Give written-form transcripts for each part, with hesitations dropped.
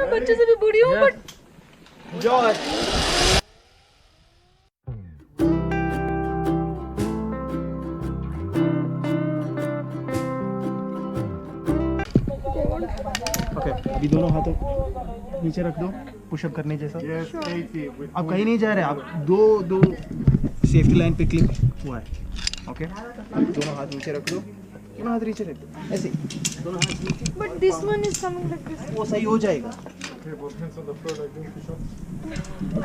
मैं बच्चे से भी बड़ी हूँ बट ओके, अभी दोनों हाथों नीचे रख दो, पुशअप करने जैसा। आप कहीं नहीं जा रहे, आप दो सेफ्टी लाइन पे क्लिप हुआ है। ओके, दोनों हाथ नीचे रख दो, दोनों हाथ नीचे रख दो, ऐसे दोनों हाथ नीचे। But this one is coming like this. वो सही हो जाएगा।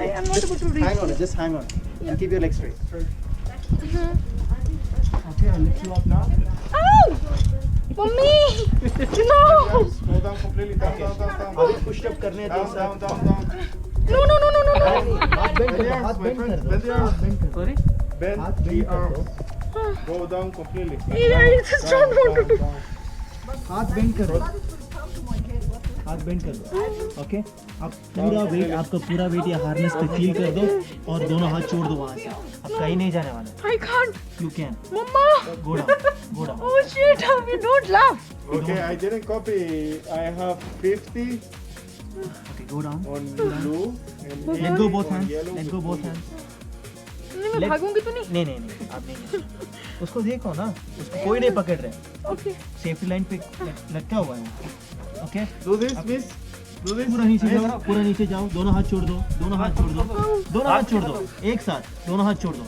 I am not able to reach. Hang on, just hang on and keep your legs straight. Okay, I'll lift you up now. Ow! Mommy! No! Go down completely, down. अभी pushup करने दो sir. No, no, no, no, no, no. हाथ bend कर दो, हाथ bend कर दो, Bend the arms. हाथ बेंड कर दो। Bend हाथ the बेंड कर arms. दो, Go down completely. I just don't want to do. हाथ बेंड कर दो, हाथ बेंड कर दो। ओके, आप पूरा वेट, आपका पूरा वेट या हार्नेस पे फील कर दो और दोनों हाथ छोड़ दो वहाँ से। अब कहीं नहीं जाने वाला। I can't. You can Mama! Go down, go down. Oh shit, Abhi, don't laugh. Okay, I didn't copy. I have 50 okay, go down. on blue and let go both 80 on hands, yellow. Let go both hands. नहीं मैं Let- भागूंगी तो नहीं. नहीं, आप नहीं। उसको देखो ना, उसको कोई नहीं पकड़ रहे। Okay. सेफ्टी लाइन पे लटका हुआ है वो। Okay, Do this, miss. Do this. पूरा नीचे जाओ, पूरा नीचे जाओ, दोनों हाथ छोड़ दो, दोनों हाथ छोड़ दो, दोनों हाथ छोड़ दो, एक साथ, दोनों हाथ छोड़ दो,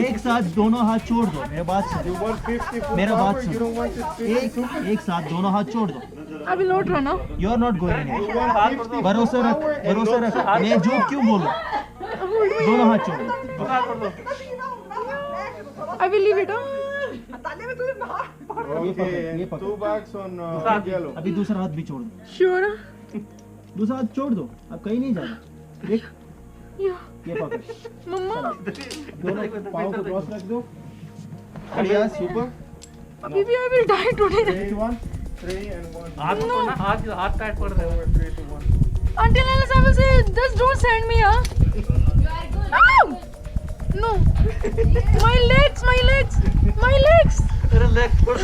एक साथ दोनों हाथ छोड़ दो। मेरे बात You सुनो, want 50 full मेरा बात power, you सुनो। don't want it 50. एक साथ दोनों हाथ छोड़ दो। अभी लौट रहा ना. You are not going You anywhere. want 50 भरोसा रख, power and भरोसा not रख। मैं झूठ क्यों बोलूं? दोनों हाथ छोड़ दो। I will leave it. Okay, ये and पकड़। 2 bags on yellow. अभी दूसरा हाथ भी छोड़ दो, Sure. दूसरा हाथ छोड़ दो। अब कहीं नहीं जाना। देख, Yeah. ये पकड़, Mama. दोनों पाँव को क्रॉस रख दो। बढ़िया, सुपर। अभी भी I will die today. 3 to 1. 3 and 1. हाथ टाइट पड़ रहे हैं। 3 to 1. Until unless I will say, just don't send me, huh? Ow! No. My legs, my legs, my legs. तेरा लेग पड़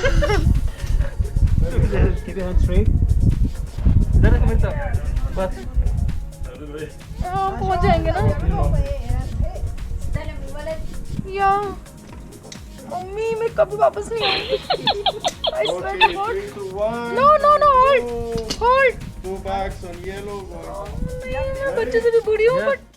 Keep your hands straight. इधर एक minute बस। पहुंच जाएंगे ना. या मम्मी मैं कभी वापस नहीं आऊंगी. I swear to Okay, God. 3 to 1. No, no, no, hold, Go. hold. 2 bags on yellow. Go. नहीं मैं बच्चे से भी बड़ी हूँ बट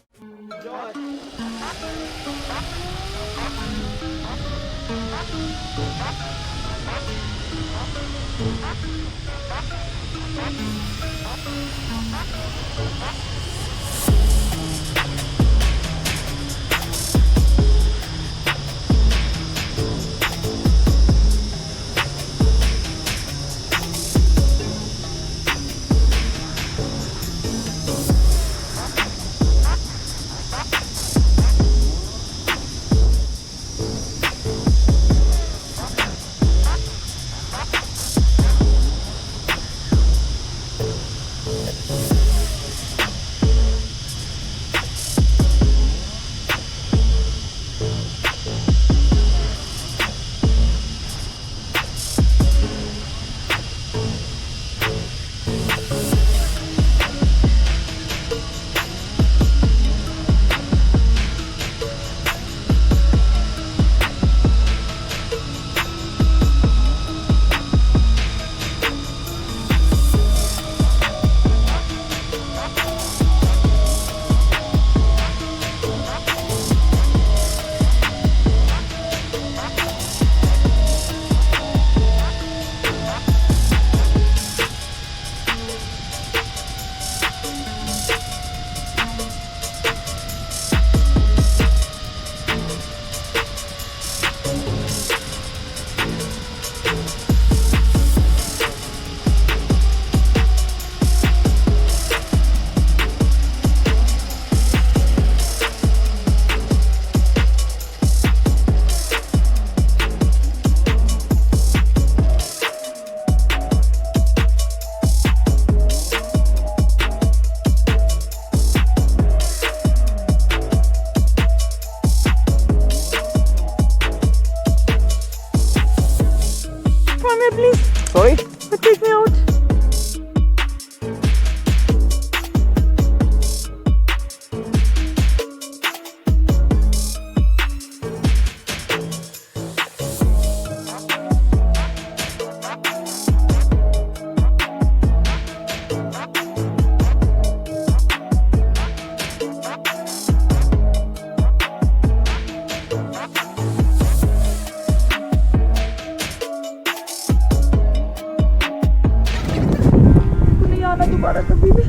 हमारा कभी भी।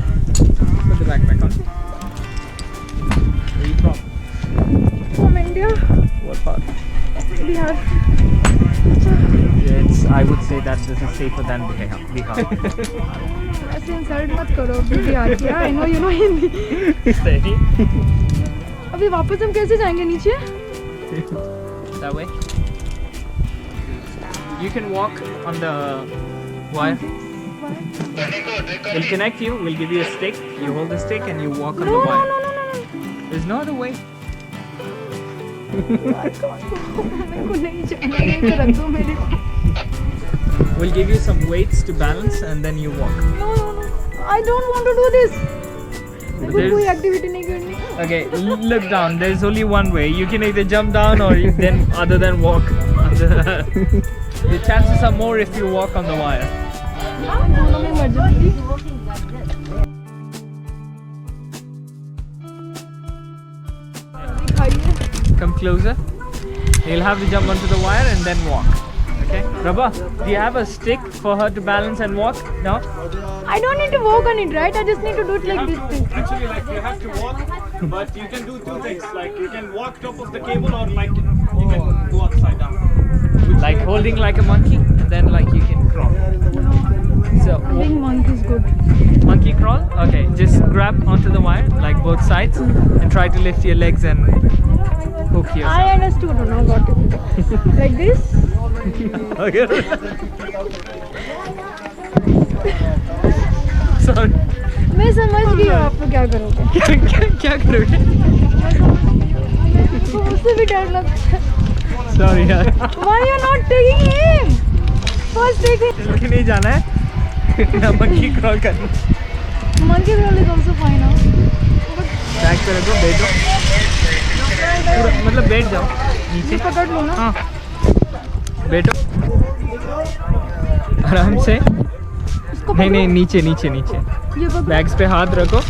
Put the backpack on. Where are you from? From India, What part? Bihar. It's. I would say that this is safer than Bihar. ऐसे इंसल्ट मत करो अभी बिहार की। I know you know Hindi. Steady. अभी वापस हम कैसे जाएंगे नीचे? That way. You can walk on the wire. We'll connect you. We'll give you a stick. You hold the stick and you walk on No, the no, wire. no, no, no, no. There's no other way. मेरे को नहीं जाना, यहीं पे रख दो मेरे को। We'll give you some weights to balance and then you walk. No, no, no. I don't want to do this. मेरे को There's- कोई एक्टिविटी नहीं करनी। Okay, look down. There's only one way. You can either jump down or you then other than walk. The chances are more if you walk on the wire. दोनों में मर जाऊंगी। खाइए। Come closer. You'll have to jump onto the wire and then walk. Okay? Rabba, do you have a stick for her to balance and walk? No? I don't need to walk on it, right? I just need to do it like this thing. Actually, like you have to walk, but you can do two things. Like you can walk top of the cable, or like you can go upside down. Like holding like a monkey and then like you can crawl. So, I think monkey is good. monkey crawl? Okay, just grab onto the wire like both sides and try to lift your legs and hook yourself. I understood. No, got it. Like this? Sorry. मैं समझ गई हूँ आप लोग क्या करोगे। क्या करोगे? मुझसे भी डर लगता है। Sorry यार. Why you not taking him? First take him. चल के नहीं जाना है. ना monkey crawl करना. Monkey roll is also fine, huh? Back पे रखो, बैठो. पूरा मतलब बैठ जाओ नीचे. पकड़ लो ना। हाँ. बैठो. आराम से. इसको नहीं नहीं पकड़ो। नीचे नीचे नीचे. ये पकड़ो। बैग्स पे हाथ रखो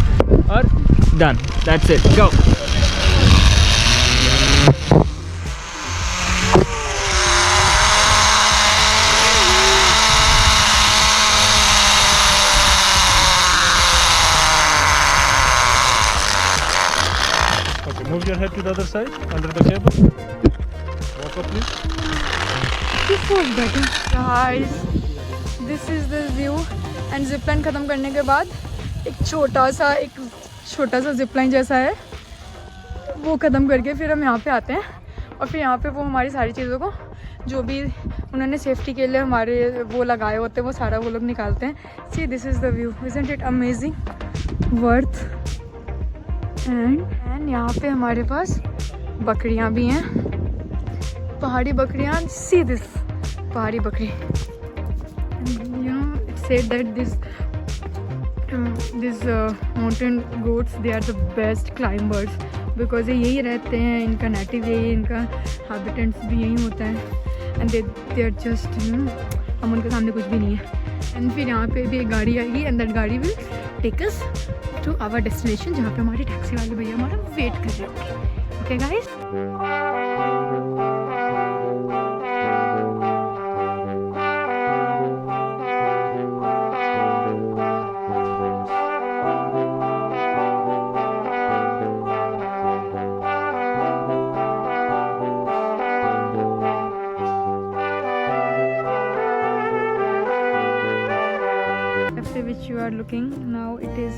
और done. That's it. Go. Okay, move your head to the other side, under the cable. Walk up, please. This was better. Guys, this is the view. And zipline खत्म करने के बाद एक छोटा सा zipline जैसा है, वो ख़त्म करके फिर हम यहाँ पे आते हैं और फिर यहाँ पे वो हमारी सारी चीज़ों को जो भी उन्होंने सेफ्टी के लिए हमारे वो लगाए होते हैं वो सारा वो लोग निकालते हैं. See this is the view. Isn't it amazing? Worth. And यहाँ पे हमारे पास बकरियाँ भी हैं, पहाड़ी बकरियाँ. सी दिस पहाड़ी बकरी. You know, it said that these mountain goats, they are the best climbers because ये यही रहते हैं, इनका नेटिव यही, इनका हैबिटेंट्स भी यही होता है. And they are just, you know, हम उनके सामने कुछ भी नहीं है. एंड फिर यहाँ पे भी एक गाड़ी आएगी एंड दैट गाड़ी will take us to our destination जहाँ पे हमारी टैक्सी वाले भैया हमारा वेट कर रहे होंगे. Okay guys. Which you are looking now, it is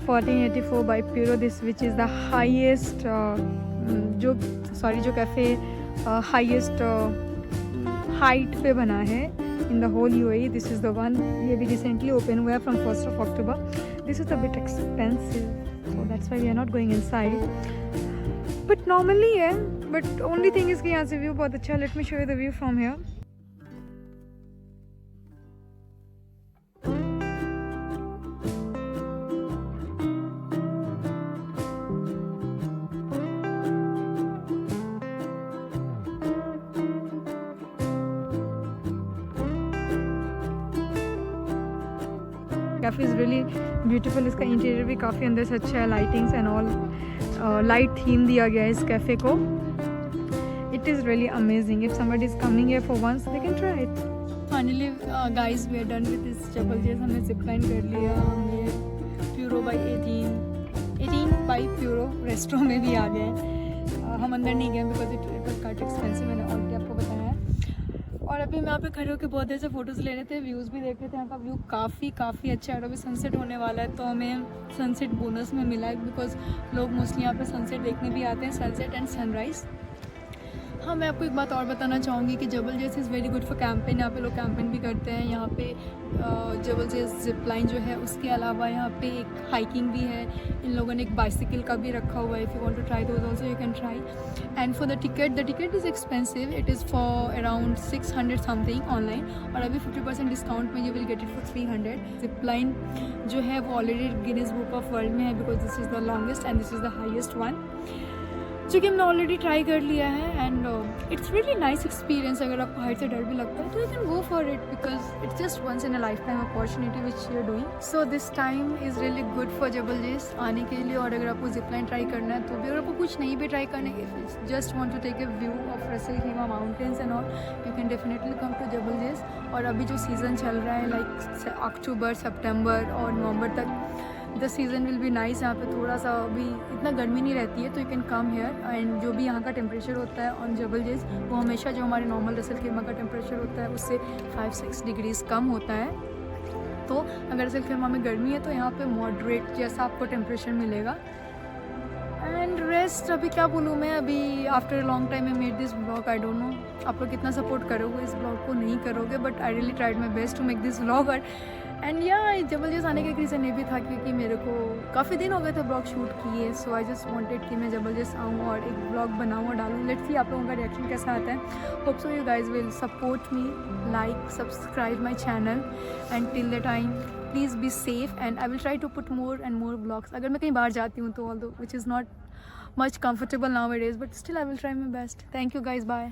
1484 by Puro, this which is the highest जो कैफ़े highest height पे बना है in the whole UAE. This is the one. ये भी recently open हुआ है from 1st of October. This is a bit expensive, so that's why we are not going inside. But normally है, but only thing is कि यहाँ से view बहुत अच्छा. Let me show you the view from here. Cafe is really beautiful. इसका interior भी काफ़ी अंदर से अच्छा है. Lightings and all light theme दिया गया है इस कैफ़े को. It is really amazing. If somebody is coming here for once they can try it. Finally guys we are done with this जबलजेस. हमने जिप लाइन कर लिया. हमने प्यूरो बाई 18 बाई प्यूरो रेस्ट्रो में भी आ गए हैं. हम अंदर नहीं गए because it was kite expensive, मैंने ऑलरेडी आपको बताया है. और अभी मैं यहाँ पे खड़े होकर बहुत देर से फ़ोटोज़ ले रहे थे, व्यूज़ भी देख रहे थे. यहाँ का व्यू काफ़ी अच्छा है. और अभी सनसेट होने वाला है तो हमें सनसेट बोनस में मिला है बिकॉज लोग मोस्टली यहाँ पे सनसेट देखने भी आते हैं, सनसेट एंड सनराइज़. हाँ, मैं आपको एक बात और बताना चाहूँगी कि जबलजेस is very good for campaign. यहाँ पे लोग कैंपेन भी करते हैं. यहाँ पे जबलजेस जिप लाइन जो है, उसके अलावा यहाँ पे एक हाइकिंग भी है. इन लोगों ने एक बाइसिकल का भी रखा हुआ है. If you want to try those also you can try. And for the ticket is expensive. It is for around 600 something online. और अभी 50% डिस्काउंट में you will get it for 300. Zip line जो है वो already Guinness book of world में है because this is the longest and this is the highest one, जो कि हमने ऑलरेडी ट्राई कर लिया है. And it's really nice experience. अगर आपको हाइट से डर भी लगता है तो you can go for it because it's just once in a life time opportunity which you are doing. So this time is really good for जबलजेस आने के लिए. और अगर आपको जिप लाइन ट्राई करना है तो भी, अगर आपको कुछ नहीं भी ट्राई करना है, just want to take a view of रसेल खीमा mountains and all, you can definitely come to जबलजेस. और अभी जो सीज़न चल रहा है लाइक अक्टूबर, सितंबर और नवंबर तक, the season will be nice. यहाँ पे थोड़ा सा अभी इतना गर्मी नहीं रहती है तो you can come here. And जो भी यहाँ का टेम्परेचर होता है ऑन जबलजेस वो हमेशा जो हमारे नॉर्मल रसेल खीमा का टेम्परेचर होता है उससे 5-6 डिग्रीज़ कम होता है. तो अगर रसेल खीमा में गर्मी है तो यहाँ पे मॉडरेट जैसा आपको टेम्परेचर मिलेगा. एंड रेस्ट अभी क्या बोलूँ मैं, अभी after a long time I made this blog. I don't know आप लोग कितना सपोर्ट करोगे इस ब्लॉग को, नहीं करोगे, but I really tried my best to make this blog. और एंड या जबलजेस आने का एक रीज़न ये भी था क्योंकि मेरे को काफ़ी दिन हो गए थे ब्लॉग शूट किए. सो आई जस्ट वांटेड कि मैं जबलजेस आऊँ और एक ब्लॉग बनाऊँ और डालूँ. लेट्स सी आप लोगों का रिएक्शन कैसा आता है. Hope so you guys will support me, like, subscribe my channel. And till the time please be safe and I will try to put more and more blogs. अगर मैं कहीं बाहर जाती हूँ तो although which is not much comfortable nowadays, but still I will try my best. Thank you guys, bye.